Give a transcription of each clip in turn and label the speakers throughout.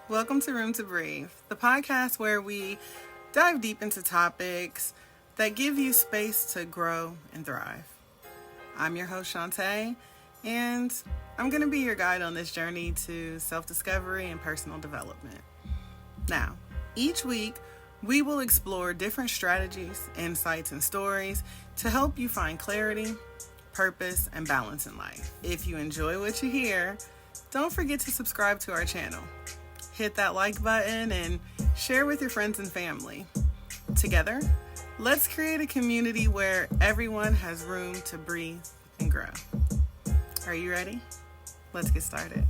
Speaker 1: Welcome to Room2Breathe, the podcast where we dive deep into topics that give you space to grow and thrive. I'm your host, Shantae, and I'm going to be your guide on this journey to self-discovery and personal development. Now, each week, we will explore different strategies, insights, and stories to help you find clarity, purpose, and balance in life. If you enjoy what you hear, don't forget to subscribe to our channel. Hit that like button and share with your friends and family. Together, let's create a community where everyone has room to breathe and grow. Are you ready? Let's get started.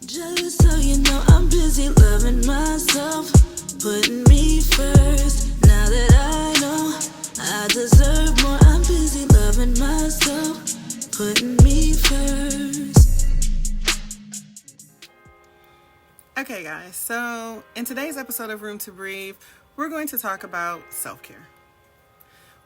Speaker 2: Just so you know, I'm busy loving myself, putting me first. Now that I know I deserve more, I'm busy loving myself, putting me first.
Speaker 1: Okay, guys, so in today's episode of Room2Breathe, we're going to talk about self-care.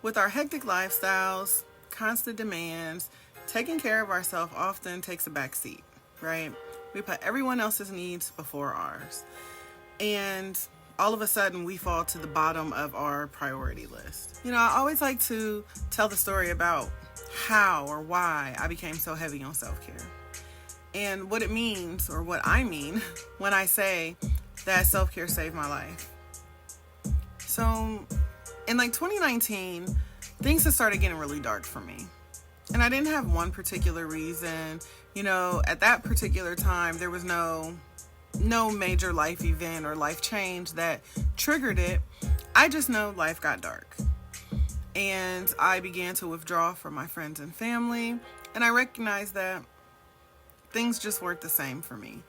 Speaker 1: With our hectic lifestyles, constant demands, taking care of ourselves often takes a back seat, right? We put everyone else's needs before ours. And all of a sudden, we fall to the bottom of our priority list. You know, I always like to tell the story about how or why I became so heavy on self-care. And what it means, or what I mean, when I say that self-care saved my life. So, in 2019, things had started getting really dark for me. And I didn't have one particular reason. You know, at that particular time, there was no major life event or life change that triggered it. I just know life got dark. And I began to withdraw from my friends and family. And I recognized that things just weren't the same for me.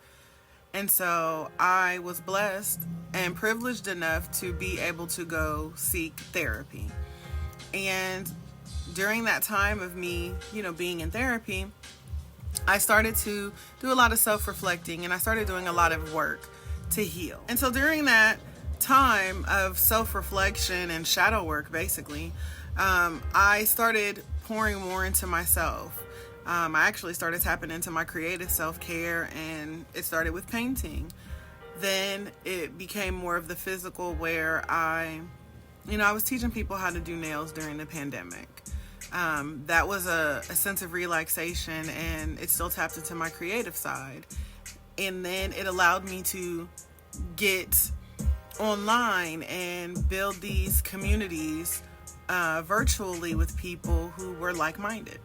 Speaker 1: And so I was blessed and privileged enough to be able to go seek therapy. And during that time of me, being in therapy, I started to do a lot of self-reflecting and I started doing a lot of work to heal. And so during that time of self-reflection and shadow work, basically, I started pouring more into myself. I actually started tapping into my creative self-care, and it started with painting. Then it became more of the physical, where I was teaching people how to do nails during the pandemic. That was a sense of relaxation, and it still tapped into my creative side. And then it allowed me to get online and build these communities virtually with people who were like-minded.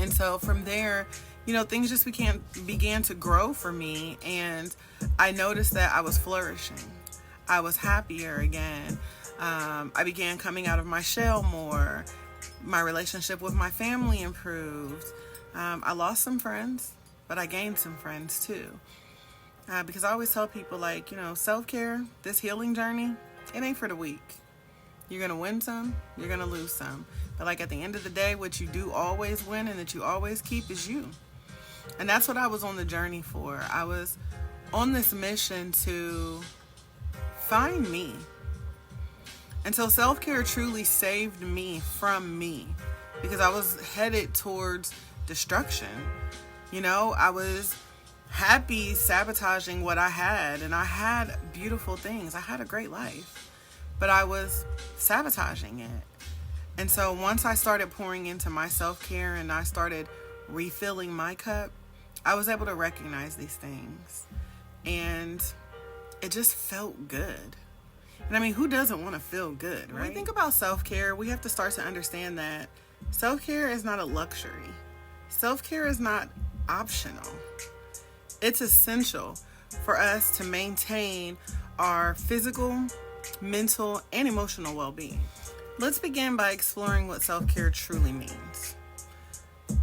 Speaker 1: And so from there, things just began to grow for me, and I noticed that I was flourishing. I was happier again. I began coming out of my shell more. My relationship with my family improved. I lost some friends, but I gained some friends too. Because I always tell people, self-care, this healing journey, it ain't for the weak. You're going to win some, you're going to lose some. But at the end of the day, what you do always win and that you always keep is you. And that's what I was on the journey for. I was on this mission to find me. And so self-care truly saved me from me, because I was headed towards destruction. I was happy sabotaging what I had, and I had beautiful things. I had a great life, but I was sabotaging it. And so once I started pouring into my self-care and I started refilling my cup, I was able to recognize these things. And it just felt good. And who doesn't want to feel good, right? When we think about self-care, we have to start to understand that self-care is not a luxury. Self-care is not optional. It's essential for us to maintain our physical, mental, and emotional well-being. Let's begin by exploring what self-care truly means.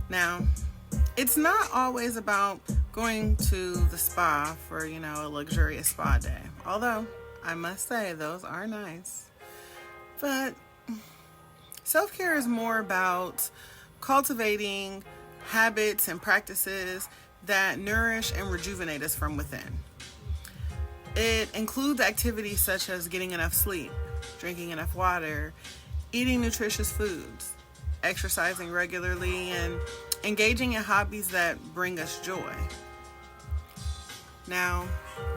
Speaker 1: Now, it's not always about going to the spa for, a luxurious spa day. Although, I must say, those are nice. But self-care is more about cultivating habits and practices that nourish and rejuvenate us from within. It includes activities such as getting enough sleep, drinking enough water, eating nutritious foods, exercising regularly, and engaging in hobbies that bring us joy. Now,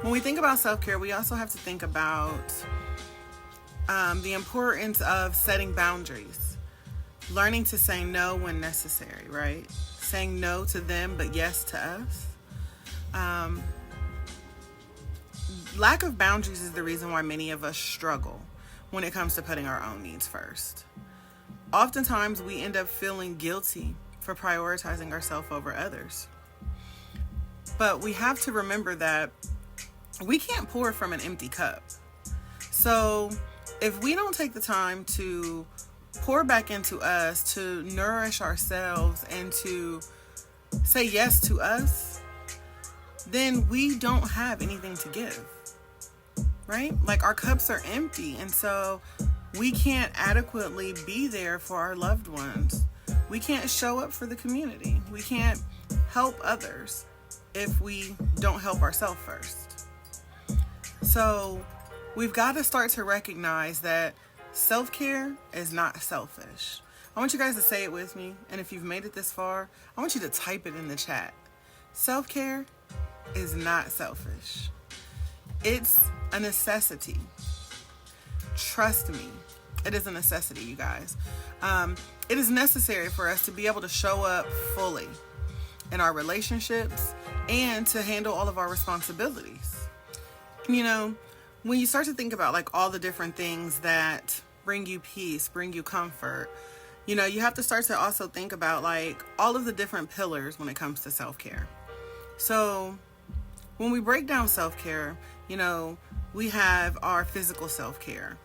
Speaker 1: When we think about self-care, we also have to think about the importance of setting boundaries, learning to say no when necessary, right? Saying no to them, but yes to us. Lack of boundaries is the reason why many of us struggle when it comes to putting our own needs first. Oftentimes, we end up feeling guilty for prioritizing ourselves over others. But we have to remember that we can't pour from an empty cup. So if we don't take the time to pour back into us, to nourish ourselves, and to say yes to us, then we don't have anything to give, right? Like, our cups are empty, and so we can't adequately be there for our loved ones. We can't show up for the community. We can't help others if we don't help ourselves first. So we've got to start to recognize that self-care is not selfish. I want you guys to say it with me, and if you've made it this far, I want you to type it in the chat. Self-care is not selfish. It's a necessity. Trust me, it is a necessity, you guys. It is necessary for us to be able to show up fully in our relationships and to handle all of our responsibilities. You know, when you start to think about like all the different things that bring you peace, bring you comfort, you know, you have to start to also think about like all of the different pillars when it comes to self-care. So when we break down self-care, you know, we have our physical self-care,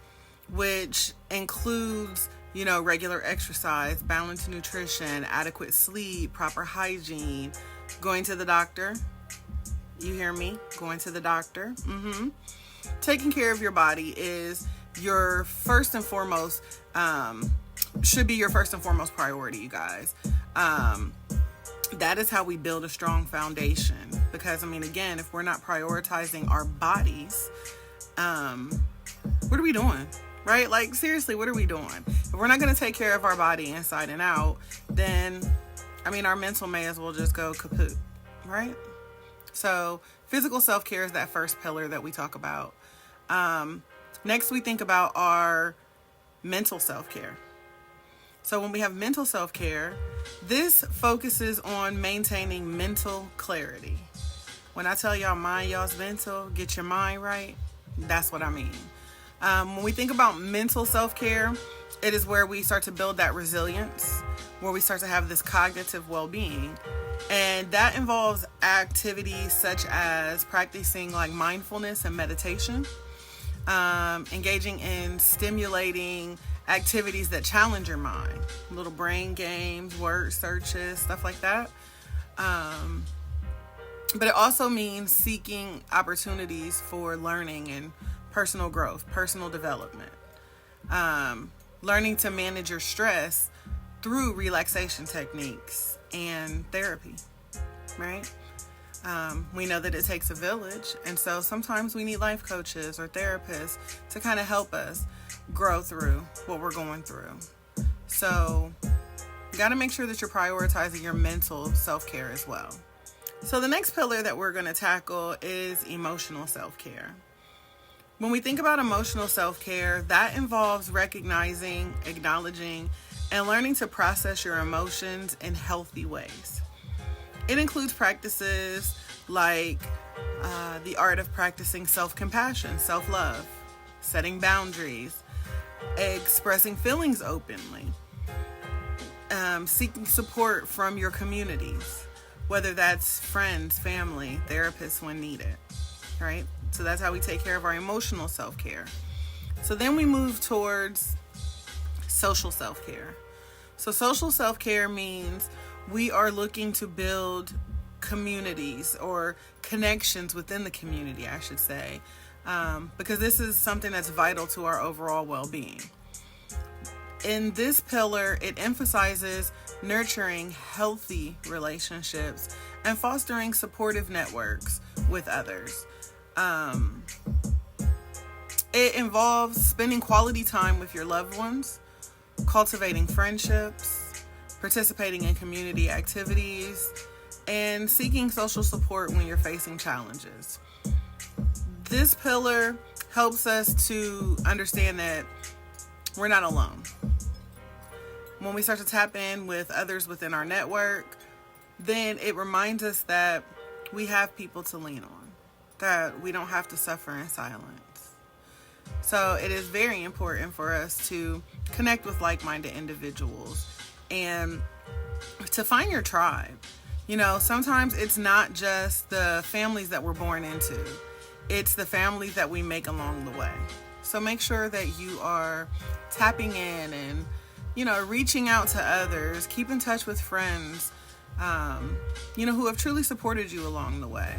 Speaker 1: which includes, you know, regular exercise, balanced nutrition, adequate sleep, proper hygiene, going to the doctor. You hear me? Going to the doctor. Taking care of your body is your first and foremost, should be your first and foremost priority, you guys. That is how we build a strong foundation. Because, I mean, again, if we're not prioritizing our bodies, what are we doing? Right? Like, seriously, what are we doing? If we're not going to take care of our body inside and out, then, I mean, our mental may as well just go kaput, right? So physical self-care is that first pillar that we talk about. Next, we think about our mental self-care. So when we have mental self-care, this focuses on maintaining mental clarity. When I tell y'all mind y'all's mental, get your mind right, that's what I mean. When we think about mental self-care, it is where we start to build that resilience, where we start to have this cognitive well-being. And that involves activities such as practicing like mindfulness and meditation, engaging in stimulating activities that challenge your mind, little brain games, word searches, stuff like that. But it also means seeking opportunities for learning and personal growth, personal development, learning to manage your stress through relaxation techniques and therapy, right? We know that it takes a village, and so sometimes we need life coaches or therapists to kind of help us grow through what we're going through. So you got to make sure that you're prioritizing your mental self-care as well. So the next pillar that we're going to tackle is emotional self-care. When we think about emotional self-care, that involves recognizing, acknowledging, and learning to process your emotions in healthy ways. It includes practices like the art of practicing self-compassion, self-love, setting boundaries, expressing feelings openly, seeking support from your communities, whether that's friends, family, therapists when needed, right? So that's how we take care of our emotional self-care. So then we move towards social self-care. So social self-care means we are looking to build communities or connections within the community, I should say, because this is something that's vital to our overall well-being. In this pillar, it emphasizes nurturing healthy relationships and fostering supportive networks with others. It involves spending quality time with your loved ones, cultivating friendships, participating in community activities, and seeking social support when you're facing challenges. This pillar helps us to understand that we're not alone. When we start to tap in with others within our network, then it reminds us that we have people to lean on, that we don't have to suffer in silence. So it is very important for us to connect with like-minded individuals and to find your tribe. You know, sometimes it's not just the families that we're born into, it's the families that we make along the way. So make sure that you are tapping in and, you know, reaching out to others, keep in touch with friends, you know, who have truly supported you along the way.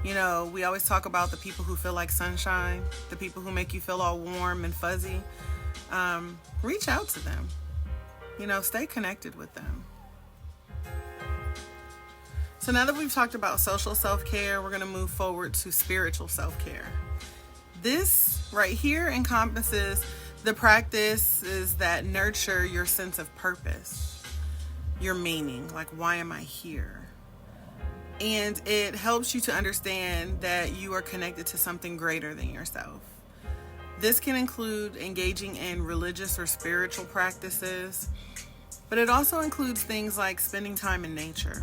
Speaker 1: You know, we always talk about the people who feel like sunshine, the people who make you feel all warm and fuzzy. Reach out to them. You know, stay connected with them. So now that we've talked about social self-care, we're going to move forward to spiritual self-care. This right here encompasses the practices that nurture your sense of purpose, your meaning, like why am I here? And it helps you to understand that you are connected to something greater than yourself. This can include engaging in religious or spiritual practices, but it also includes things like spending time in nature,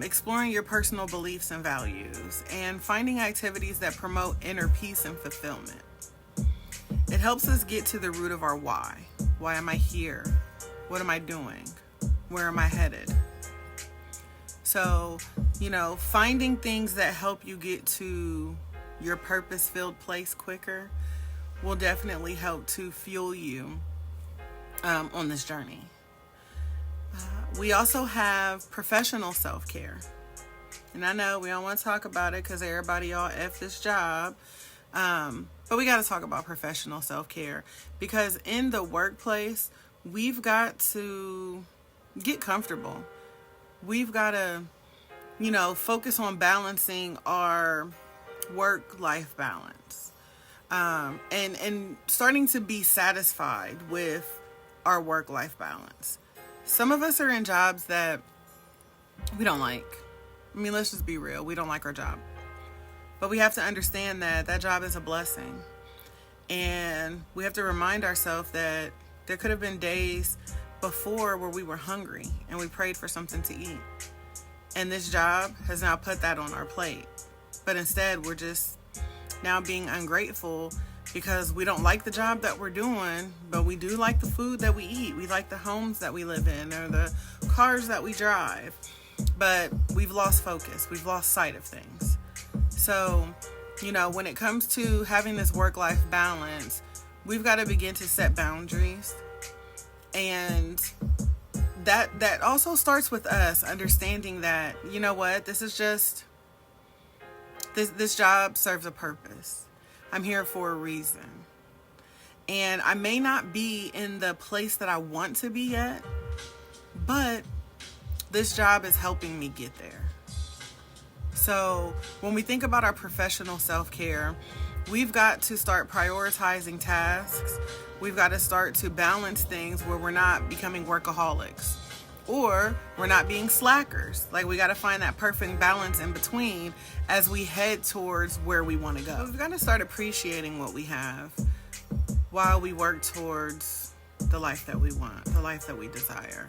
Speaker 1: exploring your personal beliefs and values, and finding activities that promote inner peace and fulfillment. It helps us get to the root of our why. Why am I here? What am I doing? Where am I headed? So, you know, finding things that help you get to your purpose-filled place quicker will definitely help to fuel you on this journey. We also have professional self-care. And I know we don't want to talk about it because everybody all F this job. But we got to talk about professional self-care because in the workplace, we've got to get comfortable. We've got to, you know, focus on balancing our work-life balance. And starting to be satisfied with our work-life balance. Some of us are in jobs that we don't like. I mean, let's just be real. We don't like our job. But we have to understand that that job is a blessing. And we have to remind ourselves that there could have been days before where we were hungry and we prayed for something to eat. And this job has now put that on our plate. But instead, we're just now being ungrateful because we don't like the job that we're doing, but we do like the food that we eat. We like the homes that we live in or the cars that we drive. But we've lost focus. We've lost sight of things. So, you know, when it comes to having this work-life balance, we've got to begin to set boundaries. And that also starts with us understanding that, you know what, this job serves a purpose. I'm here for a reason. And I may not be in the place that I want to be yet, but this job is helping me get there. So when we think about our professional self-care, we've got to start prioritizing tasks. We've got to start to balance things where we're not becoming workaholics or we're not being slackers. Like we got to find that perfect balance in between as we head towards where we want to go. We've got to start appreciating what we have while we work towards the life that we want, the life that we desire.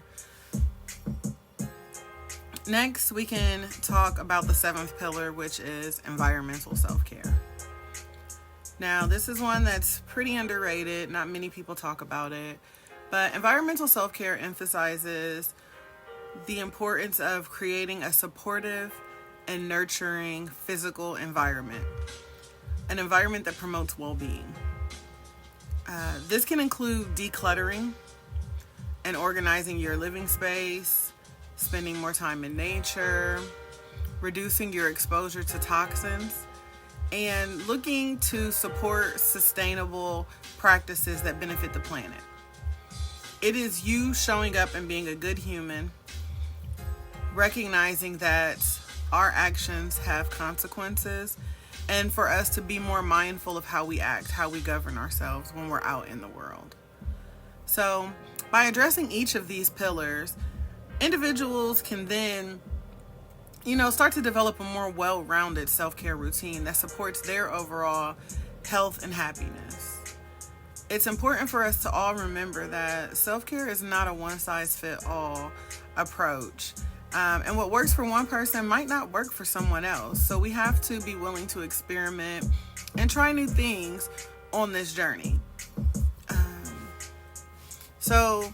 Speaker 1: Next, we can talk about the seventh pillar, which is environmental self-care. Now, this is one that's pretty underrated. Not many people talk about it. But environmental self-care emphasizes the importance of creating a supportive and nurturing physical environment. An environment that promotes well-being. This can include decluttering and organizing your living space, spending more time in nature, reducing your exposure to toxins, and looking to support sustainable practices that benefit the planet. It is you showing up and being a good human, recognizing that our actions have consequences, and for us to be more mindful of how we act, how we govern ourselves when we're out in the world. So, by addressing each of these pillars, individuals can then start to develop a more well-rounded self-care routine that supports their overall health and happiness. It's important for us to all remember that self-care is not a one-size-fits-all approach. And what works for one person might not work for someone else. So we have to be willing to experiment and try new things on this journey. So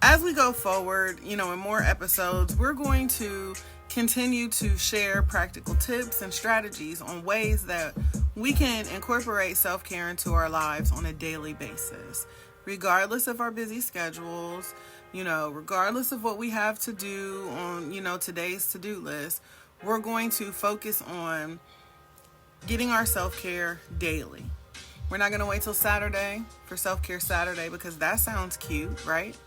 Speaker 1: as we go forward, in more episodes, we're going to continue to share practical tips and strategies on ways that we can incorporate self-care into our lives on a daily basis, regardless of our busy schedules, regardless of what we have to do on, today's to-do list. We're going to focus on getting our self-care daily. We're not going to wait till Saturday for Self-Care Saturday because that sounds cute, right?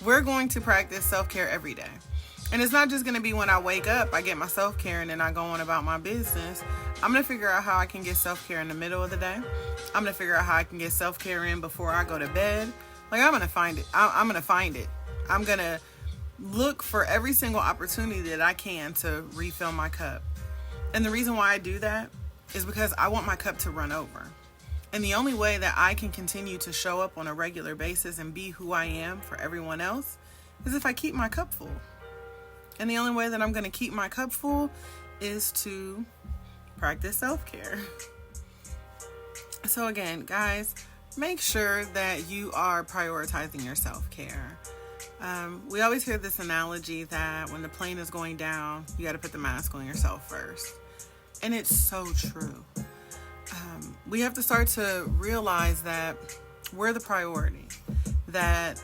Speaker 1: We're going to practice self-care every day. And it's not just going to be when I wake up, I get my self-care, and then I go on about my business. I'm going to figure out how I can get self-care in the middle of the day. I'm going to figure out how I can get self-care in before I go to bed. I'm going to find it. I'm going to find it. I'm going to look for every single opportunity that I can to refill my cup. And the reason why I do that is because I want my cup to run over. And the only way that I can continue to show up on a regular basis and be who I am for everyone else is if I keep my cup full. And the only way that I'm going to keep my cup full is to practice self-care. So again, guys, make sure that you are prioritizing your self-care. We always hear this analogy that when the plane is going down, you got to put the mask on yourself first. And it's so true. We have to start to realize that we're the priority, that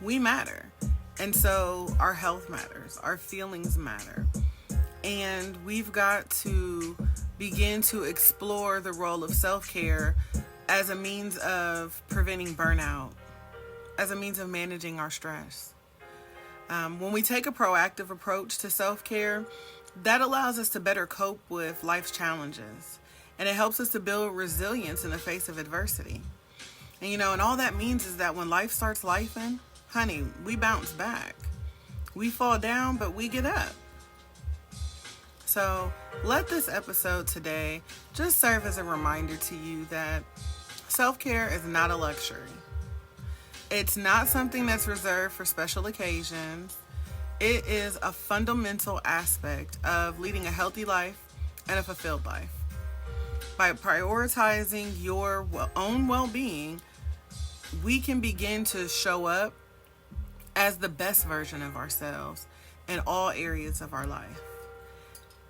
Speaker 1: we matter. And so our health matters, our feelings matter. And we've got to begin to explore the role of self-care as a means of preventing burnout, as a means of managing our stress. When we take a proactive approach to self-care, that allows us to better cope with life's challenges. And it helps us to build resilience in the face of adversity. And and all that means is that when life starts lifing, honey, we bounce back. We fall down, but we get up. So let this episode today just serve as a reminder to you that self-care is not a luxury. It's not something that's reserved for special occasions. It is a fundamental aspect of leading a healthy life and a fulfilled life. By prioritizing your own well-being, we can begin to show up as the best version of ourselves in all areas of our life.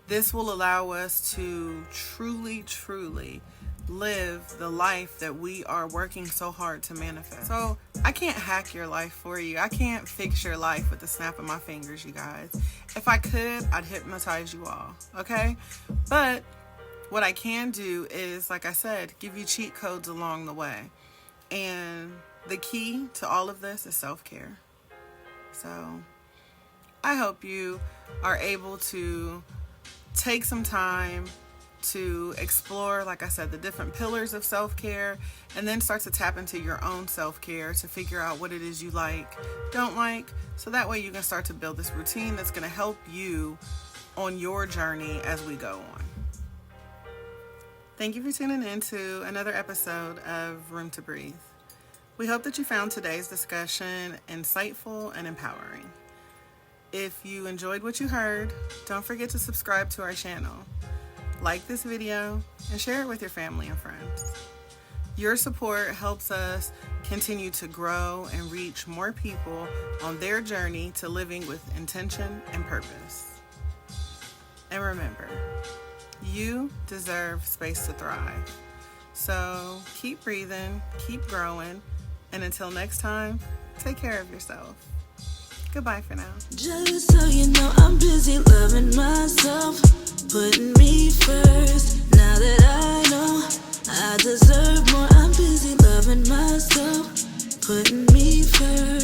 Speaker 1: This will allow us to truly, truly live the life that we are working so hard to manifest. So I can't hack your life for you. I can't fix your life with the snap of my fingers, you guys. If I could, I'd hypnotize you all, okay? But what I can do is, like I said, give you cheat codes along the way. And the key to all of this is self-care. So I hope you are able to take some time to explore, like I said, the different pillars of self-care, and then start to tap into your own self-care to figure out what it is you like, don't like, so that way you can start to build this routine that's going to help you on your journey as we go on. Thank you for tuning in to another episode of Room to Breathe. We hope that you found today's discussion insightful and empowering. If you enjoyed what you heard, don't forget to subscribe to our channel, like this video, and share it with your family and friends. Your support helps us continue to grow and reach more people on their journey to living with intention and purpose. And remember, you deserve space to thrive. So keep breathing, keep growing, and until next time, take care of yourself. Goodbye for now.
Speaker 2: Just so you know, I'm busy loving myself, putting me first. Now that I know I deserve more, I'm busy loving myself, putting me first.